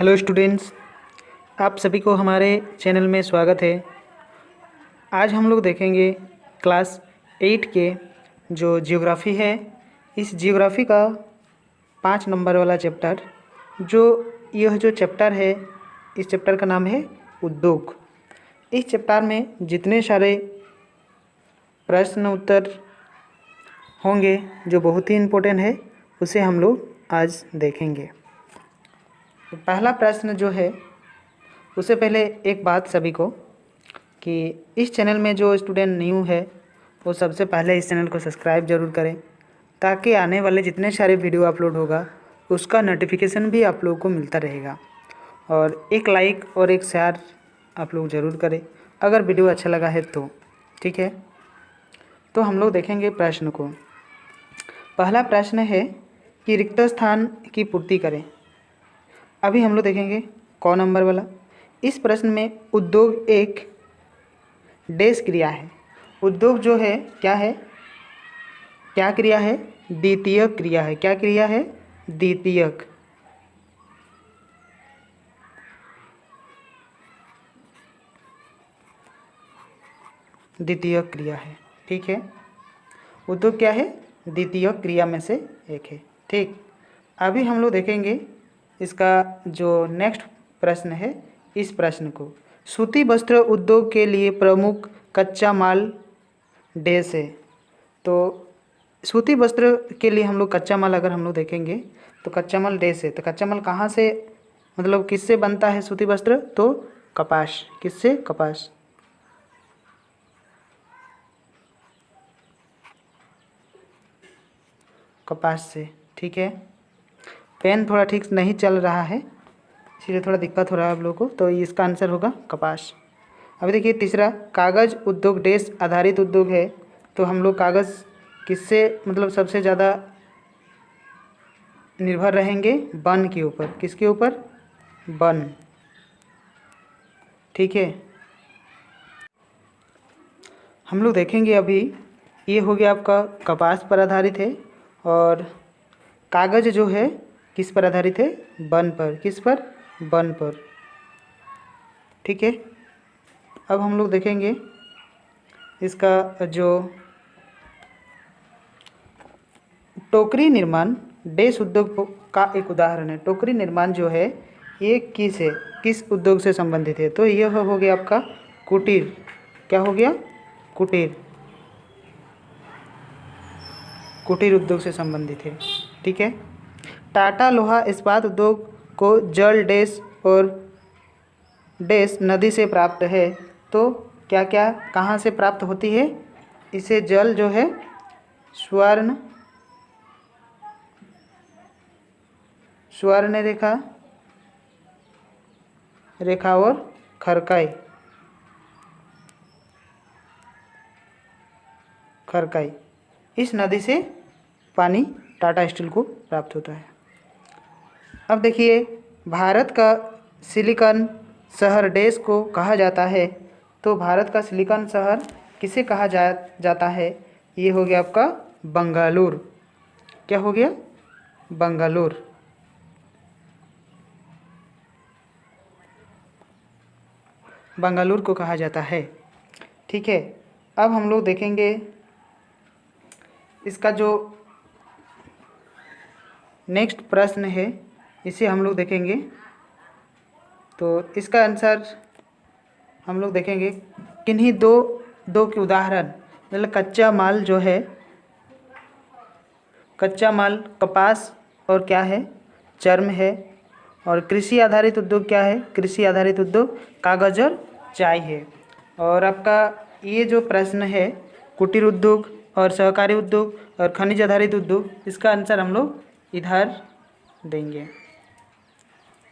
Hello students, आप सभी को हमारे चैनल में स्वागत है। आज हम लोग देखेंगे क्लास 8 के जो जियोग्राफ़ी है, इस जियोग्राफ़ी का 5 नंबर वाला चैप्टर। यह जो चैप्टर है, इस चैप्टर का नाम है उद्योग। इस चैप्टर में जितने सारे प्रश्न उत्तर होंगे जो बहुत ही इम्पोर्टेंट है, उसे हम लोग आज देखेंगे। तो पहला प्रश्न जो है, उससे पहले एक बात सभी को कि इस चैनल में जो स्टूडेंट न्यू है वो सबसे पहले इस चैनल को सब्सक्राइब ज़रूर करें, ताकि आने वाले जितने सारे वीडियो अपलोड होगा उसका नोटिफिकेशन भी आप लोगों को मिलता रहेगा। और एक लाइक और एक शेयर आप लोग ज़रूर करें अगर वीडियो अच्छा लगा है तो। ठीक है, तो हम लोग देखेंगे प्रश्न को। पहला प्रश्न है कि रिक्त स्थान की पूर्ति करें। अभी हम लोग देखेंगे कौन नंबर वाला। इस प्रश्न में उद्योग एक डैश क्रिया है। उद्योग जो है क्या है, क्या क्रिया है? द्वितीयक क्रिया है। क्या क्रिया है? द्वितीयक। द्वितीयक क्रिया है। ठीक है, उद्योग क्या है? द्वितीयक क्रिया में से एक है। ठीक, अभी हम लोग देखेंगे इसका जो नेक्स्ट प्रश्न है। इस प्रश्न को, सूती वस्त्र उद्योग के लिए प्रमुख कच्चा माल डैश है। तो सूती वस्त्र के लिए हम लोग कच्चा माल अगर हम लोग देखेंगे तो कच्चा माल डैश है। तो कच्चा माल कहाँ से, मतलब किससे बनता है सूती वस्त्र? तो कपास। किससे? कपास। कपास से। ठीक है, पेन थोड़ा ठीक नहीं चल रहा है, इसलिए थोड़ा दिक्कत हो रहा है आप लोगों को। तो इसका आंसर होगा कपास। अभी देखिए तीसरा, कागज़ उद्योग डैश आधारित उद्योग है। तो हम लोग कागज़ किससे, मतलब सबसे ज़्यादा निर्भर रहेंगे? वन के ऊपर। किसके ऊपर? वन। ठीक है, हम लोग देखेंगे अभी। ये हो गया आपका कपास पर आधारित है, और कागज़ जो है किस पर आधारित है? वन पर। किस पर? वन पर। ठीक है, अब हम लोग देखेंगे इसका जो टोकरी निर्माण डैश उद्योग का एक उदाहरण है। टोकरी निर्माण जो है ये किस उद्योग से संबंधित है? तो यह हो गया आपका कुटीर। क्या हो गया? कुटीर। कुटीर उद्योग से संबंधित है। ठीक है, टाटा लोहा इस्पात उद्योग को जल डैश और डैश नदी से प्राप्त है। तो क्या क्या कहाँ से प्राप्त होती है? इसे जल जो है स्वर्ण रेखा और खरकाई, इस नदी से पानी टाटा स्टील को प्राप्त होता है। अब देखिए, भारत का सिलिकॉन शहर डैश को कहा जाता है। तो भारत का सिलिकॉन शहर किसे कहा जाता है? ये हो गया आपका बंगालुरु। क्या हो गया? बंगालुरु। बंगालुरु को कहा जाता है। ठीक है, अब हम लोग देखेंगे इसका जो नेक्स्ट प्रश्न है, इसे हम लोग देखेंगे। तो इसका आंसर हम लोग देखेंगे किन्हीं दो के उदाहरण। मतलब कच्चा माल जो है, कच्चा माल कपास और क्या है? चर्म है। और कृषि आधारित उद्योग क्या है? कृषि आधारित उद्योग कागज और चाय है। और आपका ये जो प्रश्न है कुटीर उद्योग और सहकारी उद्योग और खनिज आधारित उद्योग, इसका आंसर हम लोग इधर देंगे।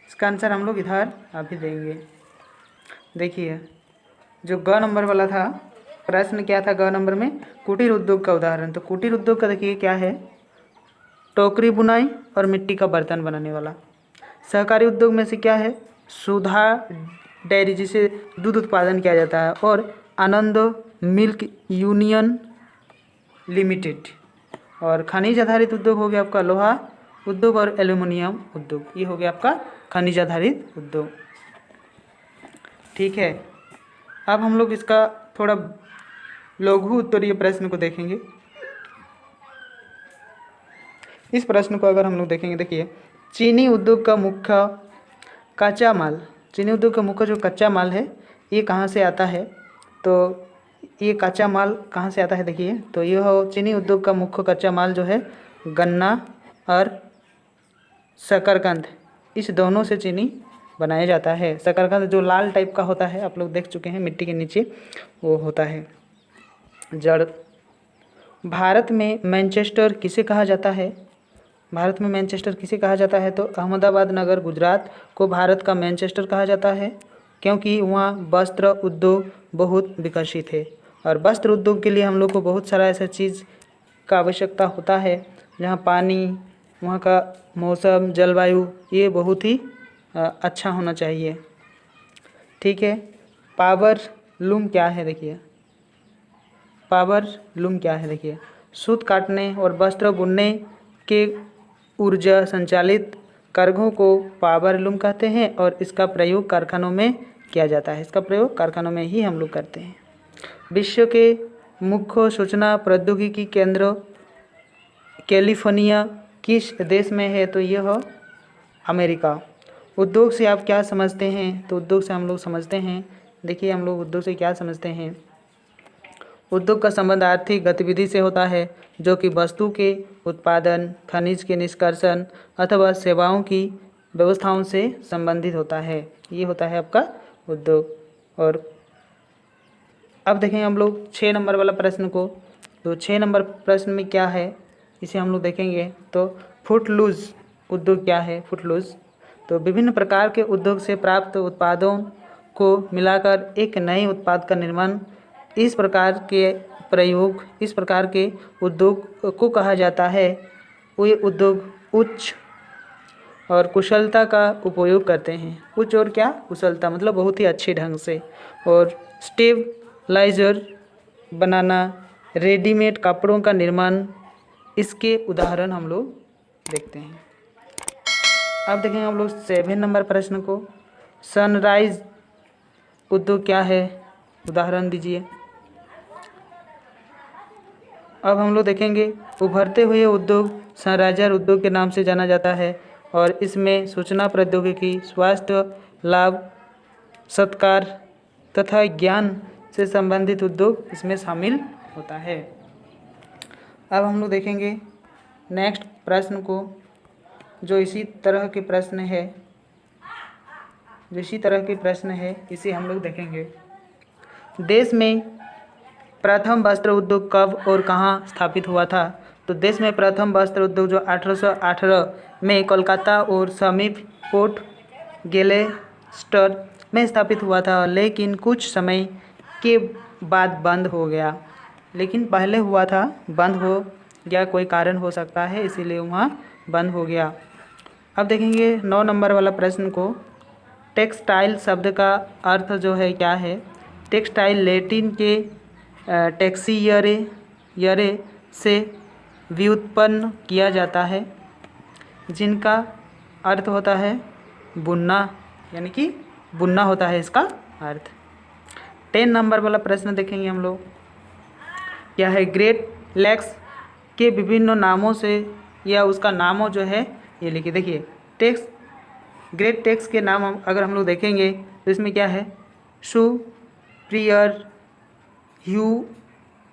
इसका आंसर हम लोग इधर अभी देंगे। देखिए, जो ग नंबर वाला था प्रश्न, क्या था ग नंबर में? कुटीर उद्योग का उदाहरण। तो कुटीर उद्योग का देखिए क्या है? टोकरी बुनाई और मिट्टी का बर्तन बनाने वाला। सहकारी उद्योग में से क्या है? सुधा डेयरी, जिसे दूध उत्पादन किया जाता है, और आनंद मिल्क यूनियन लिमिटेड। और खनिज आधारित उद्योग हो गया आपका लोहा उद्योग और एल्यूमिनियम उद्योग, ये हो गया आपका खनिज आधारित उद्योग। ठीक है, अब हम लोग इसका थोड़ा लघु उत्तरीय प्रश्न को देखेंगे। इस प्रश्न को अगर हम लोग देखेंगे, देखिए चीनी उद्योग का मुख्य कच्चा माल, चीनी उद्योग का मुख्य जो कच्चा माल है ये कहाँ से आता है, तो ये कच्चा माल कहाँ से आता है देखिए, तो यह चीनी उद्योग का मुख्य कच्चा माल जो है गन्ना और शकरकंद, इस दोनों से चीनी बनाया जाता है। शकरकंद जो लाल टाइप का होता है, आप लोग देख चुके हैं मिट्टी के नीचे वो होता है जड़। भारत में मैनचेस्टर किसे कहा जाता है, भारत में मैनचेस्टर किसे कहा जाता है, तो अहमदाबाद नगर गुजरात को भारत का मैनचेस्टर कहा जाता है, क्योंकि वहाँ वस्त्र उद्योग बहुत विकसित है। और वस्त्र उद्योग के लिए हम लोग को बहुत सारा ऐसा चीज़ का आवश्यकता होता है, जहाँ पानी, वहाँ का मौसम, जलवायु ये बहुत ही अच्छा होना चाहिए। ठीक है, पावर लूम क्या है देखिए, पावर लूम क्या है देखिए, सूत काटने और वस्त्र बुनने के ऊर्जा संचालित कार्गों को पावर लूम कहते हैं और इसका प्रयोग कारखानों में किया जाता है, इसका प्रयोग कारखानों में ही हम लोग करते हैं। विश्व के मुख्य सूचना प्रौद्योगिकी केंद्र कैलिफोर्निया किस देश में है, तो यह अमेरिका। उद्योग से आप क्या समझते हैं, तो उद्योग से हम लोग समझते हैं, देखिए हम लोग उद्योग से क्या समझते हैं, उद्योग का संबंध आर्थिक गतिविधि से होता है जो कि वस्तु के उत्पादन, खनिज के निष्कर्षण अथवा सेवाओं की व्यवस्थाओं से संबंधित होता है, ये होता है आपका उद्योग। और अब देखेंगे हम लोग 6 नंबर वाला प्रश्न को, तो 6 नंबर प्रश्न में क्या है इसे हम लोग देखेंगे। तो फुटलूज उद्योग क्या है, फुटलूज, तो विभिन्न प्रकार के उद्योग से प्राप्त उत्पादों को मिलाकर एक नए उत्पाद का निर्माण, इस प्रकार के प्रयोग, इस प्रकार के उद्योग को कहा जाता है। वे उद्योग उच्च और कुशलता का उपयोग करते हैं, उच्च और क्या कुशलता मतलब बहुत ही अच्छे ढंग से, और स्टेबलाइजर बनाना, रेडीमेड कपड़ों का निर्माण, इसके उदाहरण हम लोग देखते हैं। अब देखेंगे हम लोग 7 नंबर प्रश्न को, सनराइज उद्योग क्या है, उदाहरण दीजिए। अब हम लोग देखेंगे उभरते हुए उद्योग सनराइजर उद्योग के नाम से जाना जाता है और इसमें सूचना प्रौद्योगिकी, स्वास्थ्य लाभ, सत्कार तथा ज्ञान से संबंधित उद्योग इसमें शामिल होता है। अब हम लोग देखेंगे नेक्स्ट प्रश्न को, जो इसी तरह के प्रश्न है, इसे हम लोग देखेंगे। देश में प्रथम वस्त्र उद्योग कब और कहाँ स्थापित हुआ था, तो देश में प्रथम वस्त्र उद्योग जो 1818 में कोलकाता और समीप पोर्ट गेलेस्टर में स्थापित हुआ था, लेकिन कुछ समय के बाद बंद हो गया, लेकिन पहले हुआ था बंद हो गया, कोई कारण हो सकता है इसीलिए वहाँ बंद हो गया। अब देखेंगे 9 नंबर वाला प्रश्न को, टेक्सटाइल शब्द का अर्थ जो है क्या है, टेक्सटाइल लैटिन के टेक्सीयरे से व्युत्पन्न किया जाता है, जिनका अर्थ होता है बुनना, यानी कि बुनना होता है इसका अर्थ। 10 नंबर वाला प्रश्न देखेंगे हम लोग, क्या है, ग्रेट लेक्स के विभिन्न नामों से या उसका नामों जो है ये लिखिए। देखिए ग्रेट टेक्स के नाम अगर हम लोग देखेंगे तो इसमें क्या है, सुप्रियर,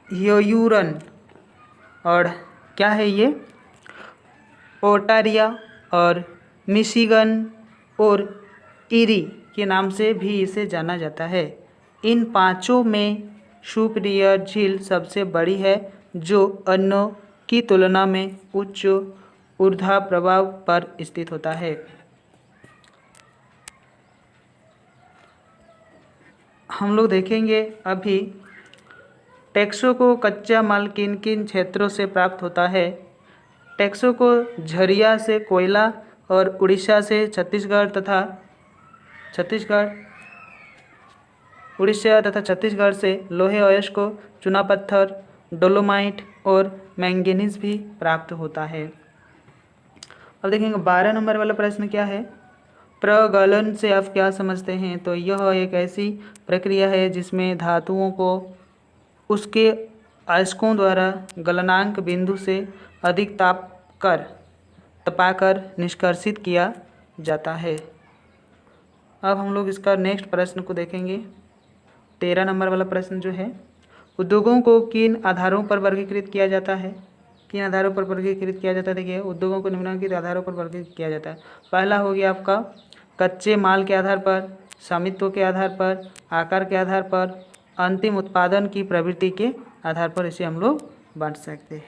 ह्यूरन, और क्या है ये, ओटारिया और मिशिगन और इरी के नाम से भी इसे जाना जाता है। इन पांचों में सुप्रियर झील सबसे बड़ी है, जो अन्यों की तुलना में उच्च ऊर्ध्वा प्रभाव पर स्थित होता है। हम लोग देखेंगे अभी टेक्सो को कच्चा माल किन किन क्षेत्रों से प्राप्त होता है। टेक्सो को झरिया से कोयला और उड़ीसा से उड़ीसा तथा छत्तीसगढ़ से लोहे अयस्क, चूना पत्थर, डोलोमाइट और मैंगनीज भी प्राप्त होता है। अब देखेंगे 12 नंबर वाला प्रश्न क्या है, प्रगलन से आप क्या समझते हैं। तो यह एक ऐसी प्रक्रिया है जिसमें धातुओं को उसके अयस्कों द्वारा गलनांक बिंदु से अधिक तपाकर निष्कर्षित किया जाता है। अब हम लोग इसका नेक्स्ट प्रश्न को देखेंगे। 13 नंबर वाला प्रश्न जो है, उद्योगों को किन आधारों पर वर्गीकृत किया जाता है। किन आधारों पर वर्गीकृत किया जाता है। देखिए, उद्योगों को निम्नलिखित आधारों पर वर्गीकृत किया जाता है। पहला हो गया आपका कच्चे माल के आधार पर, स्वामित्व के आधार पर, आकार के आधार पर, अंतिम उत्पादन की प्रवृत्ति के आधार पर इसे हम लोग बांट सकते हैं।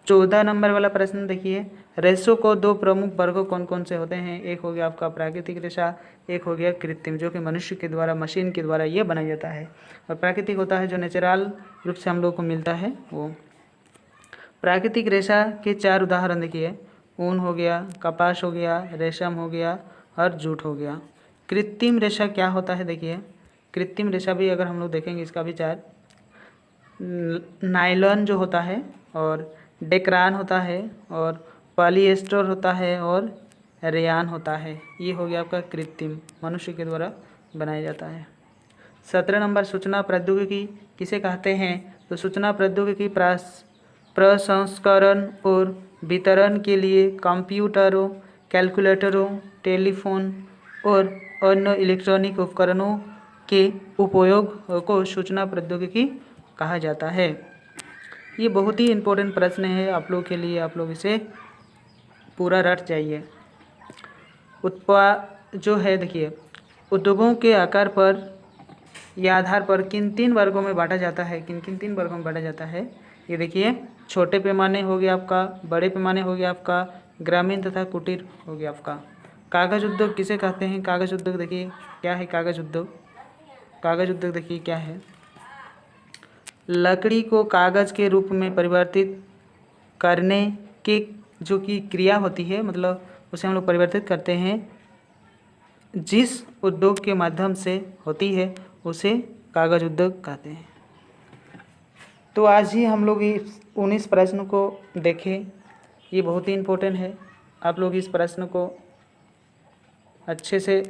14 नंबर वाला प्रश्न देखिए, रेशों को दो प्रमुख वर्गों कौन कौन से होते हैं। एक हो गया आपका प्राकृतिक रेशा, एक हो गया कृत्रिम, जो कि मनुष्य के द्वारा, मशीन के द्वारा ये बनाया जाता है। और प्राकृतिक होता है जो नेचुरल रूप से हम लोग को मिलता है वो। प्राकृतिक रेशा के 4 उदाहरण देखिए, ऊन हो गया, कपास हो गया, रेशम हो गया और जूट हो गया। कृत्रिम रेशा क्या होता है। देखिए, कृत्रिम रेशा भी अगर हम लोग देखेंगे इसका भी 4, नायलॉन जो होता है, और डेक्रान होता है, और पॉलिएस्टर होता है, और रेयान होता है। ये हो गया आपका कृत्रिम, मनुष्य के द्वारा बनाया जाता है। 17 नंबर, सूचना प्रौद्योगिकी किसे कहते हैं। तो सूचना प्रौद्योगिकी प्रसंस्करण और वितरण के लिए कंप्यूटरों, कैलकुलेटरों, टेलीफोन और अन्य इलेक्ट्रॉनिक उपकरणों के उपयोग को सूचना प्रौद्योगिकी कहा जाता है। ये बहुत ही इम्पोर्टेंट प्रश्न है आप लोग के लिए, आप लोग इसे पूरा रट जाइए। जो है देखिए, उद्योगों के आकार पर या आधार पर किन 3 वर्गों में बांटा जाता है। किन किन 3 वर्गों में बांटा जाता है ये देखिए, छोटे पैमाने हो गया आपका, बड़े पैमाने हो गया आपका, ग्रामीण तथा कुटीर हो गया आपका। कागज़ उद्योग किसे कहते हैं। कागज़ उद्योग देखिए क्या है। कागज़ उद्योग देखिए क्या है, लकड़ी को कागज़ के रूप में परिवर्तित करने की जो कि क्रिया होती है, मतलब उसे हम लोग परिवर्तित करते हैं, जिस उद्योग के माध्यम से होती है उसे कागज़ उद्योग कहते हैं। तो आज ही हम लोग इस 19 प्रश्न को देखें, ये बहुत ही इम्पोर्टेंट है। आप लोग इस प्रश्न को अच्छे से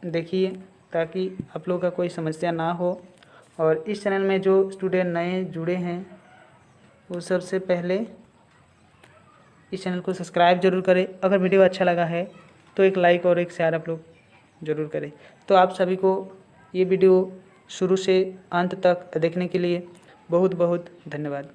देखिए ताकि आप लोग का कोई समस्या ना हो। और इस चैनल में जो स्टूडेंट नए जुड़े हैं वो सबसे पहले इस चैनल को सब्सक्राइब जरूर करें। अगर वीडियो अच्छा लगा है तो एक लाइक और एक शेयर आप लोग ज़रूर करें। तो आप सभी को ये वीडियो शुरू से अंत तक देखने के लिए बहुत बहुत धन्यवाद।